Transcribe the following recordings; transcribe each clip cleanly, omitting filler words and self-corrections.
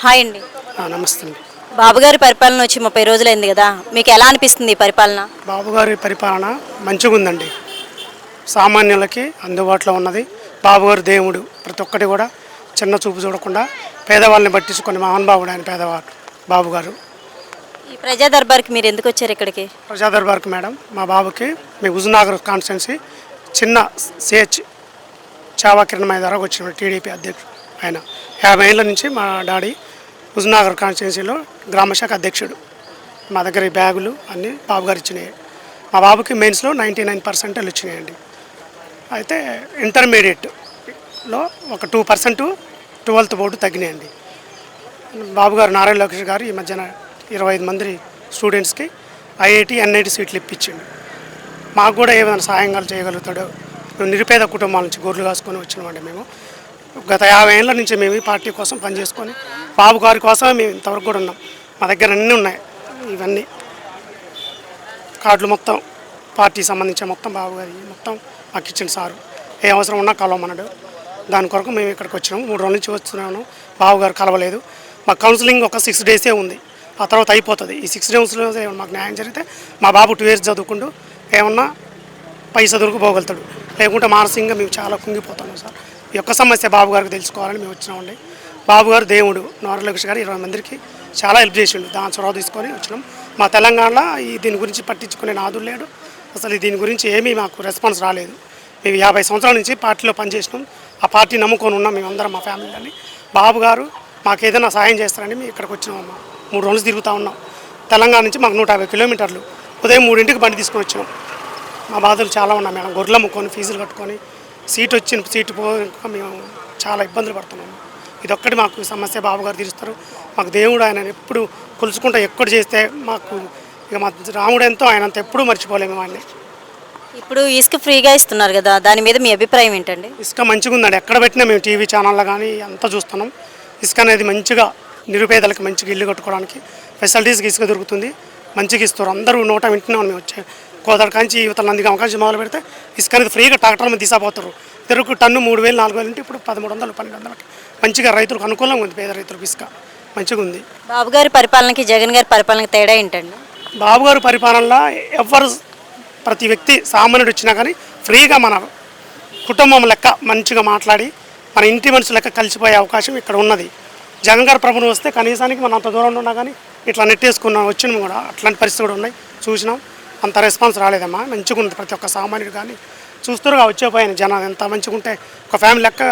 Hi అండి. నమస్తే అండి. బాబు గారి పరిపాలన వచ్చి 30 రోజులైంది కదా, మీకు ఎలా అనిపిస్తుంది ఈ పరిపాలన? బాబు గారి పరిపాలన మంచిగా ఉందండి. సామాన్యులకి అందుబాటులో ఉన్నది. బాబు గారు దేవుడు, ప్రతి ఒక్కటి కూడా చిన్న చూపు చూడకుండా పేదవాళ్ళని పట్టించుకొని మహానుభావుడు ఆయన పేదవాడు బాబు గారు. ఈ ప్రజా దర్బార్కి మీరు ఎందుకు వచ్చారు ఇక్కడికి? ప్రజా దర్బార్కి మేడం, మా బాబుకి మీ హుజూర్నగర్ కాన్స్టిట్యున్సీ చిన్న సిహెచ్ చావా కిరణమయ్య ద్వారా వచ్చిన టీడీపీ అధ్యక్షుడు ఆయన. 50 ఏళ్ళ నుంచి మా డాడీ హుజూర్నగర్ కాన్స్టిట్యున్సీలో గ్రామశాఖ అధ్యక్షుడు. మా దగ్గర ఈ బ్యాగులు అన్నీ బాబు గారు ఇచ్చినాయి. మా బాబుకి మెయిన్స్లో 99% వచ్చినాయండి. అయితే ఇంటర్మీడియట్లో ఒక 2% 12th బోర్డు తగ్గినాయండి. బాబు గారు నారాయణ లోకేష్ గారు ఈ మధ్యన 25 మంది స్టూడెంట్స్కి ఐఐటి ఎన్ఐటి సీట్లు ఇప్పించండి. మాకు కూడా ఏమైనా సహాయంగా చేయగలుగుతాడో. నిరుపేద కుటుంబాల నుంచి గొర్రెలు కాసుకొని వచ్చినామండి మేము. గత 50 ఏళ్ళ నుంచి మేము ఈ పార్టీ కోసం పనిచేసుకొని బాబు గారి కోసమే మేము ఇంతవరకు కూడా ఉన్నాం. మా దగ్గర అన్నీ ఉన్నాయి. ఇవన్నీ కార్డులు మొత్తం పార్టీ సంబంధించిన మొత్తం బాబు గారి మొత్తం మాకు ఇచ్చిన సారు. ఏ అవసరం ఉన్నా కలవమన్నాడు. దాని కొరకు మేము ఇక్కడికి వచ్చినాము. 3 రోజుల నుంచి వస్తున్నాను. బాబు గారు కలవలేదు. మా కౌన్సిలింగ్ ఒక 6 డేసే ఉంది. ఆ తర్వాత అయిపోతుంది. ఈ 6 డేస్లో మాకు న్యాయం జరిగితే మా బాబు 2 years చదువుకుంటూ ఏమన్నా పై చదువుకు పోగలుగుతాడు. లేకుంటే మానసికంగా మేము చాలా కుంగిపోతున్నాం సార్. ఈ యొక్క సమస్య బాబు గారికి తెలుసుకోవాలని మేము వచ్చినామండి. బాబు గారు దేవుడు. నారాయణ లోకేష్ గారు 20 మందికి చాలా హెల్ప్ చేసిండు. దాని చొరవ తీసుకొని వచ్చినాం. మా తెలంగాణలో దీని గురించి పట్టించుకునే నాదులు లేడు. అసలు దీని గురించి ఏమీ మాకు రెస్పాన్స్ రాలేదు. మేము 50 సంవత్సరాల నుంచి పార్టీలో పనిచేసినాం. ఆ పార్టీ నమ్ముకొని ఉన్నాం మేమందరం, మా ఫ్యామిలీని. బాబు గారు మాకు ఏదైనా సాయం చేస్తారని మేము ఇక్కడికి వచ్చినామమ్మా. 3 రోజులు తిరుగుతూ ఉన్నాం. తెలంగాణ నుంచి మాకు 150 కిలోమీటర్లు. ఉదయం 3ంటికి బండి తీసుకొని వచ్చినాం. మా బాధలు చాలా ఉన్నాయి మేడం. గొర్రెలు అమ్ముకొని ఫీజులు కట్టుకొని సీటు మేము చాలా ఇబ్బందులు పడుతున్నాము. ఇదొక్కటి మాకు సమస్య. బాబు గారు తీరుస్తారు. మాకు దేవుడు ఆయన ఎప్పుడు కొలుచుకుంటూ ఎక్కడ చేస్తే మాకు ఇక మా రాముడు ఎంతో ఆయన అంత ఎప్పుడూ మర్చిపోలేము ఆయన్ని. ఇప్పుడు ఇసుక ఫ్రీగా ఇస్తున్నారు కదా, దాని మీద మీ అభిప్రాయం ఏంటండి? ఇసుక మంచిగా ఉందండి. ఎక్కడ పెట్టినా మేము టీవీ ఛానల్లో కానీ అంతా చూస్తున్నాం. ఇసుక అనేది మంచిగా నిరుపేదలకు మంచిగా ఇల్లు కట్టుకోవడానికి ఫెసిలిటీస్కి ఇసుక దొరుకుతుంది. మంచిగా ఇస్తారు. అందరూ నోట వింటున్నాం. మేము వచ్చే కోదాడ కాంచి యువతల నందిగా అవకాశం మొదలు పెడితే ఇసుక అనేది ఫ్రీగా ట్రాక్టర్ మీద తీసుకుపోతారు. తెరకు టన్ను 3,000 4,000 ఉంటే ఇప్పుడు 1,300 1,200 మంచిగా రైతులకు అనుకూలంగా ఉంది. పేద రైతులకు ఇసుక మంచిగా ఉంది. బాబు గారి పరిపాలనకి జగన్ గారి పరిపాలనకి తేడా ఏంటండి? బాబు గారి పరిపాలనలో ఎవరు ప్రతి వ్యక్తి సామాన్యుడు వచ్చినా కానీ ఫ్రీగా మన కుటుంబం లెక్క మంచిగా మాట్లాడి మన ఇంటి మనుషుల లెక్క కలిసిపోయే అవకాశం ఇక్కడ ఉన్నది. జగన్ గారి ప్రభుత్వం వస్తే కనీసానికి మనం అంత దూరంలో ఉన్నా కానీ ఇట్లా నెట్టేసుకున్నాం. వచ్చినాం కూడా. అట్లాంటి పరిస్థితి కూడా ఉన్నాయి. చూసినాం. అంత రెస్పాన్స్ రాలేదమ్మా. మంచిగా ఉంది. ప్రతి ఒక్క సామాన్యుడు కానీ చూస్తురుగా వచ్చేపోయాను. జనాలు ఎంత మంచిగా ఉంటే ఒక ఫ్యామిలీ లెక్క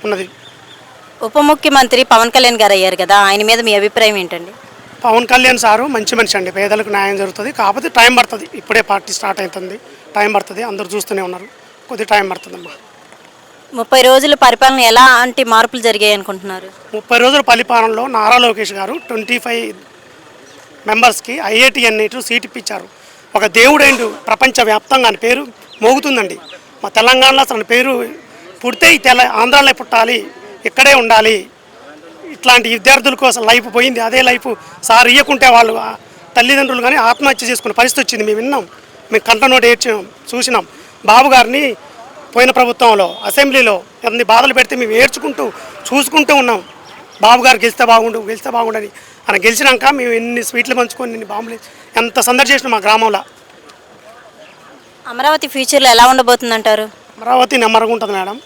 ఉన్నది. ఉప ముఖ్యమంత్రి పవన్ కళ్యాణ్ గారు అయ్యారు కదా, ఆయన మీద మీ అభిప్రాయం ఏంటండి? పవన్ కళ్యాణ్ సారు మంచి మనిషి అండి. పేదలకు న్యాయం జరుగుతుంది. కాకపోతే టైం పడుతుంది. ఇప్పుడే పార్టీ స్టార్ట్ అవుతుంది. టైం పడుతుంది. అందరూ చూస్తూనే ఉన్నారు. కొద్దిగా టైం పడుతుందమ్మా. 30 రోజుల పరిపాలన ఎలాంటి మార్పులు జరిగాయి అనుకుంటున్నారు? 30 రోజుల పరిపాలనలో నారా లోకేష్ గారు 25 మెంబర్స్కి ఐఐటి ఎన్ఐటి సీట్ ఇప్పించారు. ఒక దేవుడైండు. ప్రపంచవ్యాప్తంగా అని పేరు మోగుతుందండి. మా తెలంగాణలో అసలు పేరు పుడితే ఈ ఆంధ్రాలో పుట్టాలి, ఇక్కడే ఉండాలి. ఇట్లాంటి విద్యార్థుల కోసం లైఫ్ పోయింది. అదే లైఫ్ సార్ ఇయ్యకుంటే వాళ్ళు తల్లిదండ్రులు కానీ ఆత్మహత్య చేసుకునే పరిస్థితి వచ్చింది. మేము విన్నాం. మేము కంట నోటి ఏడ్చినాం, చూసినాం. బాబు గారిని పోయిన ప్రభుత్వంలో అసెంబ్లీలో ఎన్ని బాధలు పెడితే మేము ఏడ్చుకుంటూ చూసుకుంటూ ఉన్నాం. బాబు గారు గెలిస్తే బాగుండని ఆయన గెలిచినాక మేము ఎన్ని స్వీట్లు పంచుకొని ఎన్ని బాంబులు ఎంత సందడి చేసినాం మా గ్రామంలో. అమరావతి ఫ్యూచర్లో ఎలా ఉండబోతుందంటారు? అమరావతి నెమ్మదిగా ఉంటుంది మేడం.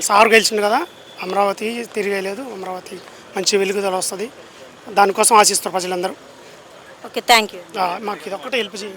సారు గెలిచింది కదా, అమరావతి తిరిగేయలేదు. అమరావతి మంచి వెలుగుదల వస్తుంది. దానికోసం ఆశిస్తారు ప్రజలందరూ. Okay, thank you. మాకు ఇది ఒక్కటే హెల్ప్ చేయండి.